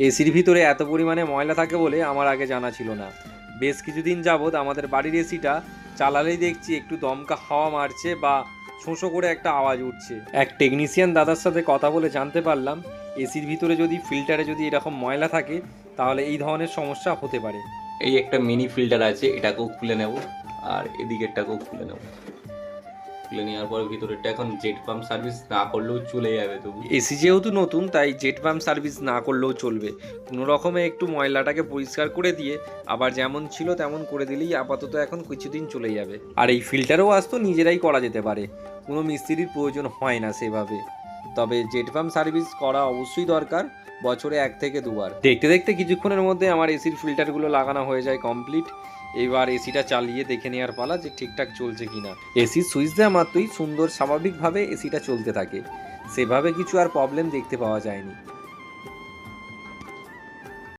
এসির ভিতরে এত পরিমাণে ময়লা থাকে বলে আমার আগে জানা ছিল না। বেশ কিছুদিন যাবৎ আমাদের বাড়ির এসিটা চালালেই দেখছি একটু দমকা হাওয়া মারছে বা শোঁ করে একটা আওয়াজ উঠছে। এক টেকনিশিয়ান দাদার সাথে কথা বলে জানতে পারলাম এসির ভিতরে যদি ফিল্টারে যদি এরকম ময়লা থাকে তাহলে এই ধরনের সমস্যা হতে পারে। এই একটা মিনি ফিল্টার আছে, এটাকেও খুলে নেব আর এদিকেরটাকেও খুলে নেব। খুলে নেওয়ার পরে ভিতরেরটা এখন জেট পাম্প সার্ভিস না করলেও চলে যাবে। তবু এসি যেহেতু নতুন তাই জেট পাম্প সার্ভিস না করলেও চলবে। কোনো রকমে একটু ময়লাটাকে পরিষ্কার করে দিয়ে আবার যেমন ছিল তেমন করে দিলেই আপাতত এখন কিছুদিন চলে যাবে। আর এই ফিল্টারও আসতো নিজেরাই করা যেতে পারে, কোনো মিস্ত্রির প্রয়োজন হয় না সেভাবে। তবে জেট পাম্প সার্ভিস করা অবশ্যই দরকার, বছরে 1 থেকে 2 বার। দেখতে দেখতে কিছুক্ষণের মধ্যে আমার এসির ফিল্টারগুলো লাগানো হয়ে যায় কমপ্লিট। এবার এসিটা চালিয়ে দেখে নেওয়ার পালা যে ঠিকঠাক চলছে কিনা। এসির সুইচ দেওয়া মাত্রই সুন্দর স্বাভাবিকভাবে এসিটা চলতে থাকে, সেভাবে কিছু আর প্রবলেম দেখতে পাওয়া যায়নি।